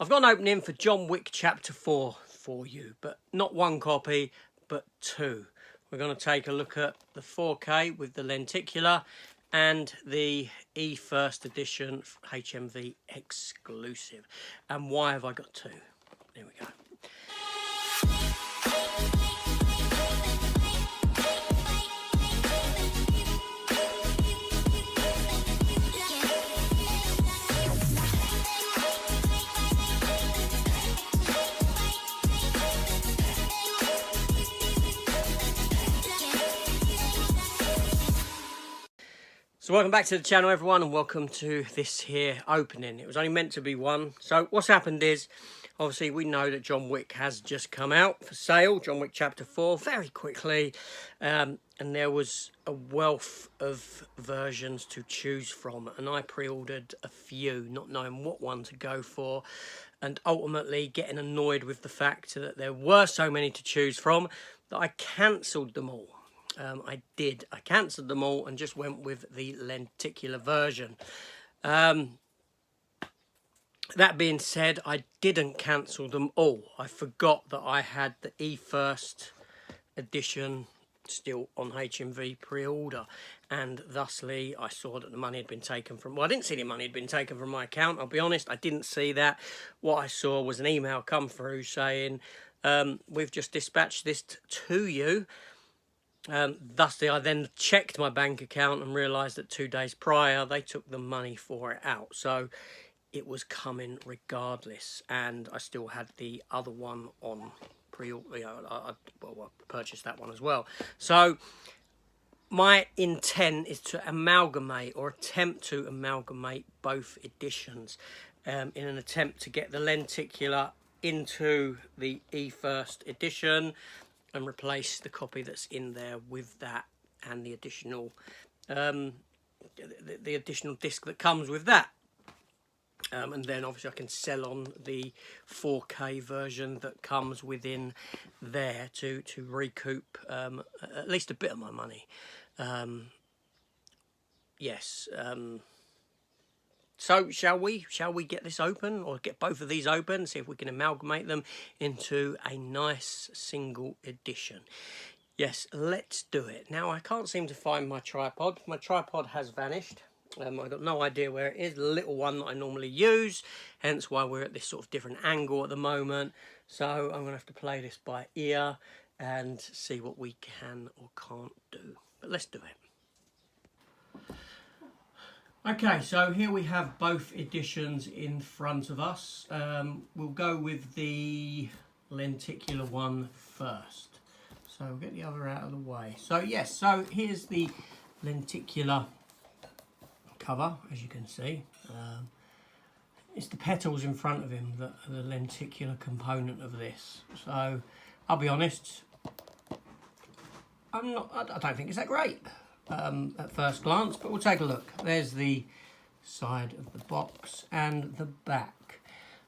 I've got an opening for John Wick Chapter 4 for you, but not one copy, but two. We're going to take a look at the 4K with the Lenticular and the E-First Edition HMV exclusive. And why have I got two? There we go. So welcome back to the channel, everyone, and welcome to this here opening. It was only meant to be one. So what's happened is, obviously we know that John Wick has just come out for sale, John Wick Chapter 4, very quickly, and there was a wealth of versions to choose from, and I pre-ordered a few, not knowing what one to go for, and ultimately getting annoyed with the fact that there were so many to choose from that I cancelled them all. I cancelled them all and just went with the lenticular version. That being said, I didn't cancel them all. I forgot that I had the E-First edition still on HMV pre-order, and thusly I saw that the money had been taken from, well, I didn't see the money had been taken from my account, I'll be honest, I didn't see that. What I saw was an email come through saying, we've just dispatched this to you. Thusly, I then checked my bank account and realised that 2 days prior they took the money for it out. So it was coming regardless, and I still had the other one on pre-order. I purchased that one as well. So my intent is to amalgamate or attempt to amalgamate both editions in an attempt to get the lenticular into the E-First edition and replace the copy that's in there with that and the additional the additional disc that comes with that. And then obviously I can sell on the 4K version that comes within there to recoup at least a bit of my money. Yes. So shall we get this open, or get both of these open, see if we can amalgamate them into a nice single edition? Yes, let's do it. Now, I can't seem to find my tripod. My tripod has vanished. I've got no idea where it is. The little one that I normally use, hence why we're at this sort of different angle at the moment. So I'm going to have to play this by ear and see what we can or can't do. But let's do it. Okay, so here we have both editions in front of us. We'll go with the lenticular one first. So we'll get the other out of the way. So yes, so here's the lenticular cover, as you can see. It's the petals in front of him that are the lenticular component of this. So I'll be honest, I don't think it's that great. At first glance, but we'll take a look. There's the side of the box and the back.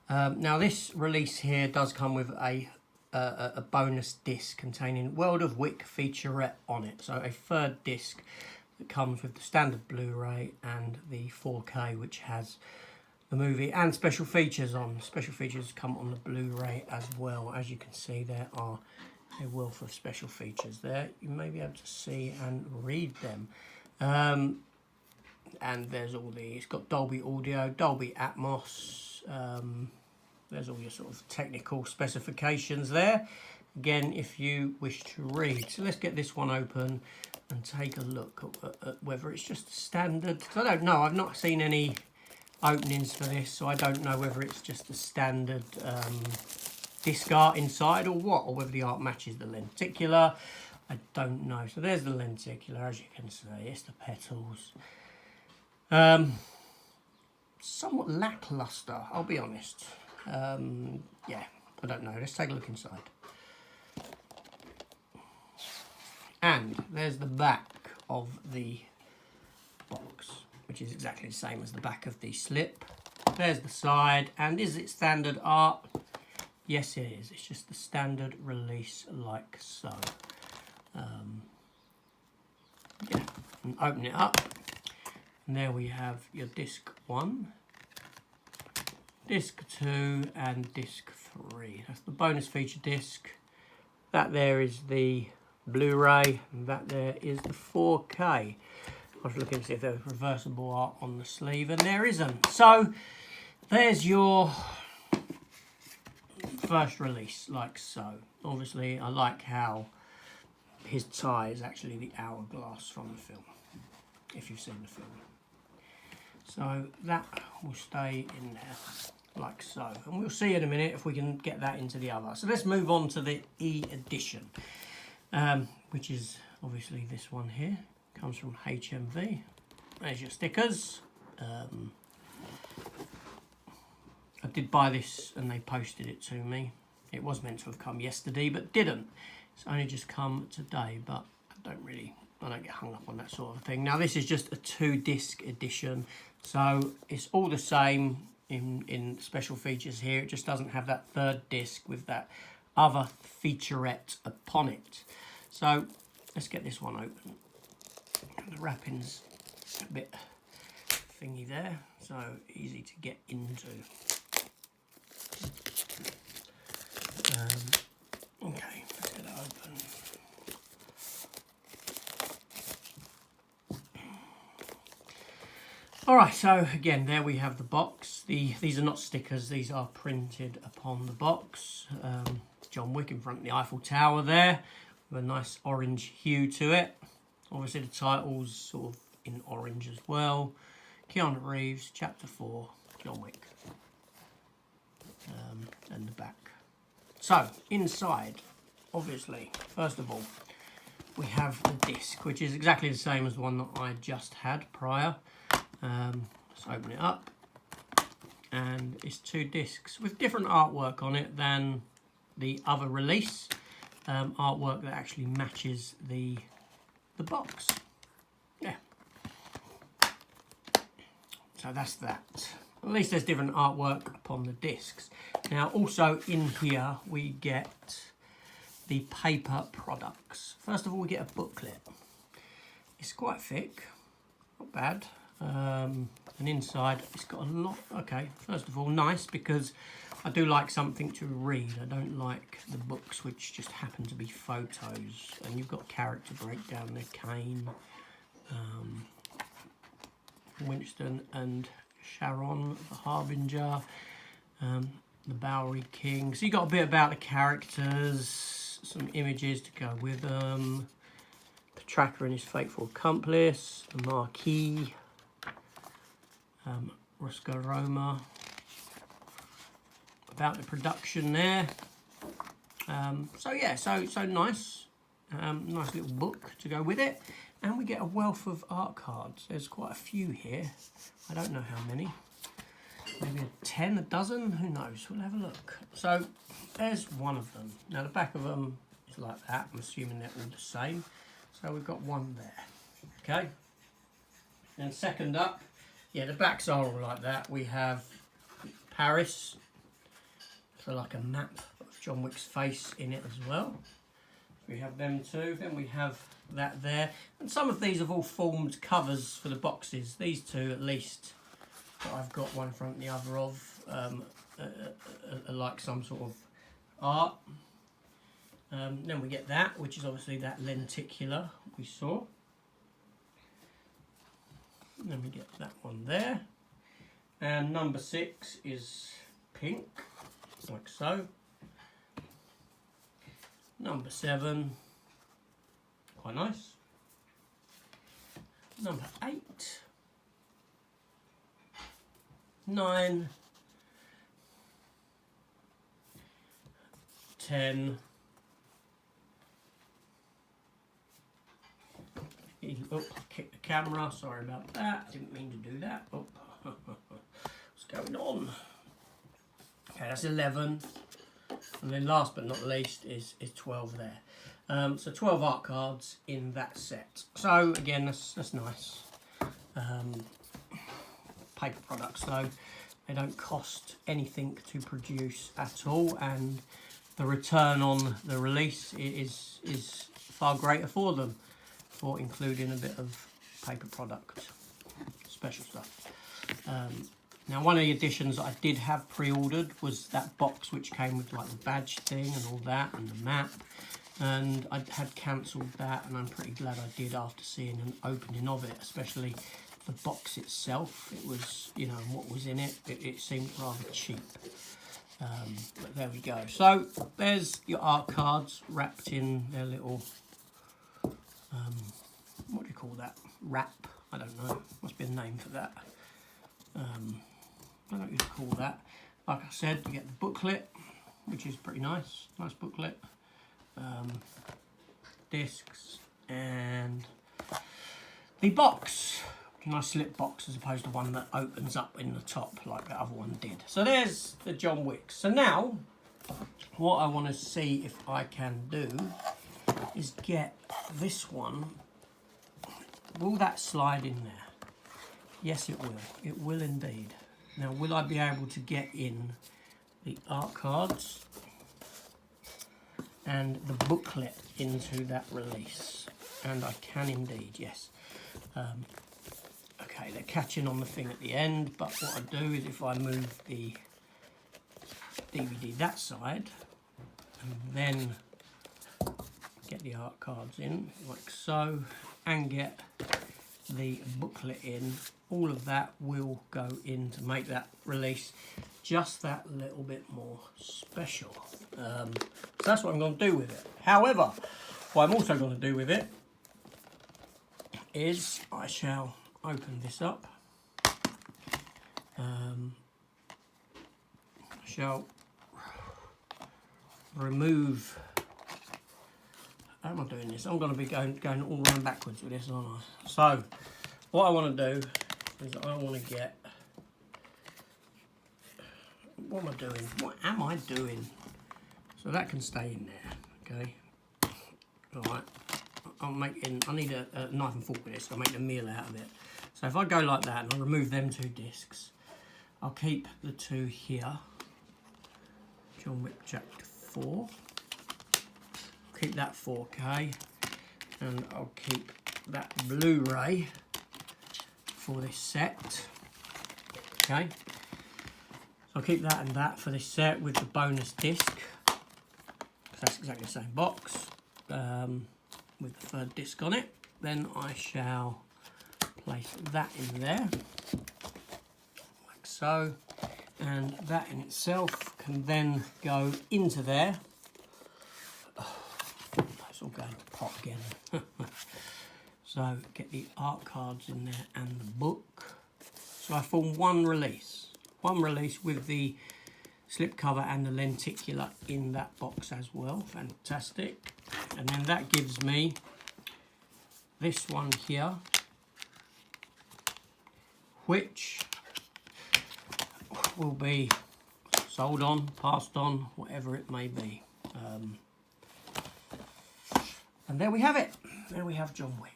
Now this release here does come with a bonus disc containing World of Wick featurette on it. So a third disc that comes with the standard Blu-ray and the 4K, which has the movie and special features on. Special features come on the Blu-ray as well. As you can see, there are a wealth of special features there. You may be able to see and read them. And there's all the, it's got Dolby Audio, Dolby Atmos. There's all your sort of technical specifications there. Again, if you wish to read. So let's get this one open and take a look at whether it's just a standard. I don't know, I've not seen any openings for this, so I don't know whether it's just a standard disc art inside or what, or whether the art matches the lenticular. I don't know. So there's the lenticular, as you can see. It's the petals. Somewhat lackluster, I'll be honest. Yeah, I don't know. Let's take a look inside. And there's the back of the box, which is exactly the same as the back of the slip. There's the side, and is it standard art? Yes, it is. It's just the standard release like so. Yeah, and open it up. And there we have your disc 1, disc 2 and disc 3. That's the bonus feature disc. That there is the Blu-ray, and that there is the 4K. I was looking to see if there was reversible art on the sleeve, and there isn't. So there's your first release, like so. Obviously, I like how his tie is actually the hourglass from the film, if you've seen the film. So that will stay in there, like so. And we'll see in a minute if we can get that into the other. So let's move on to the E edition, which is obviously this one here. Comes from HMV. There's your stickers. I did buy this and they posted it to me. It was meant to have come yesterday, but didn't. It's only just come today, but I don't get hung up on that sort of thing. Now this is just a 2-disc edition, so it's all the same in special features here. It just doesn't have that 3rd disc with that other featurette upon it. So let's get this one open. The wrapping's a bit thingy there, so easy to get into. Okay, let's get it open. Alright, so again, there we have the box. These are not stickers, these are printed upon the box. John Wick in front of the Eiffel Tower there, with a nice orange hue to it. Obviously the title's sort of in orange as well. Keanu Reeves, Chapter 4, John Wick. And the back. So, inside, obviously, first of all, we have the disc, which is exactly the same as the one that I just had prior. Let's open it up. And it's 2 discs with different artwork on it than the other release. Artwork that actually matches the box. Yeah. So that's that. At least there's different artwork upon the discs. Now also in here we get the paper products. First of all we get a booklet. It's quite thick, not bad. And inside it's got a lot. Okay, first of all, nice, because I do like something to read. I don't like the books which just happen to be photos. And you've got character breakdown there, Kane, Winston and Sharon, the Harbinger, the Bowery King. So you got a bit about the characters, some images to go with them. The Tracker and his faithful accomplice, the Marquis, Roscoe Roma. About the production there. So yeah, so nice. Nice little book to go with it. And we get a wealth of art cards. There's quite a few here. I don't know how many. Maybe 10, a dozen, who knows? We'll have a look. So there's one of them. Now the back of them is like that. I'm assuming they're all the same. So we've got one there. Okay. And second up, yeah, the backs are all like that. We have Paris. So like a map of John Wick's face in it as well. We have them too. Then we have that there. And some of these have all formed covers for the boxes. These two at least that I've got one in front and the other of are like some sort of art. Then we get that, which is obviously that lenticular we saw. And then we get that one there. And number 6 is pink, like so. Number 7, quite nice. Number 8, 9, 10. Oh, I kicked the camera, sorry about that. I didn't mean to do that. Oh, what's going on? Okay, that's 11. And then last but not least is 12 there. So 12 art cards in that set. So again, that's nice. Paper products though, they don't cost anything to produce at all, and the return on the release is far greater for them, for including a bit of paper product, special stuff. Now, one of the editions that I did have pre-ordered was that box which came with like the badge thing and all that and the map, and I had cancelled that, and I'm pretty glad I did after seeing an opening of it, especially the box itself. It was, you know, what was in it, it seemed rather cheap. But there we go. So there's your art cards wrapped in their little, what do you call that? Wrap? I don't know. Must be a name for that. I don't know what you'd call that. Like I said, you get the booklet, which is pretty nice. Nice booklet. Discs and the box. Nice slip box as opposed to one that opens up in the top like the other one did. So there's the John Wick. So now what I want to see if I can do is get this one. Will that slide in there? Yes, it will. It will indeed. Now, will I be able to get in the art cards and the booklet into that release? And I can indeed, yes. Okay, they're catching on the thing at the end, but what I do is if I move the DVD that side and then get the art cards in like so and get the booklet in, all of that will go in to make that release just that little bit more special. So that's what I'm going to do with it. However, what I'm also going to do with it is I shall open this up. I shall remove. How am I doing this? I'm going to be going all around backwards with this, aren't I? So, what I want to do is I want to get. What am I doing? What am I doing? So that can stay in there, okay? All right. I need a knife and fork with this. I'll make a meal out of it. So if I go like that and I remove them two discs, I'll keep the two here. John Wick Chapter 4. Keep that 4K, and I'll keep that Blu-ray for this set. Okay. So I'll keep that and that for this set with the bonus disc. That's exactly the same box. With the third disc on it. Then I shall place that in there, like so, and that in itself can then go into there. Oh, that's all going to pot again. So get the art cards in there and the book. So I form one release with the slipcover and the lenticular in that box as well. Fantastic. And then that gives me this one here, which will be sold on, passed on, whatever it may be. And there we have it. There we have John Wick.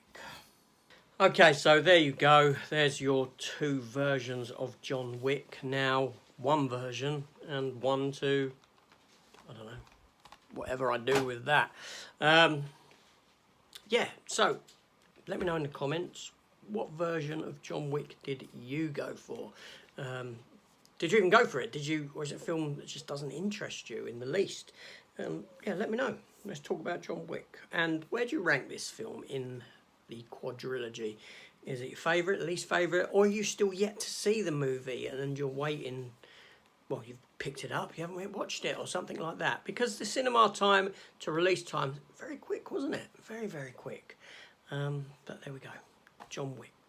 Okay, so there you go. There's your two versions of John Wick. Now, one version and one to, I don't know, whatever I do with that. Yeah, so let me know in the comments, what version of John Wick did you go for? Did you even go for it? Did you, or is it a film that just doesn't interest you in the least? Yeah, let me know. Let's talk about John Wick. And where do you rank this film in the quadrilogy? Is it your favourite, least favourite, or are you still yet to see the movie and you're waiting? Well, you've picked it up, you haven't yet watched it, or something like that. Because the cinema time to release time, very quick, wasn't it? Very, very quick. But there we go. John Wick.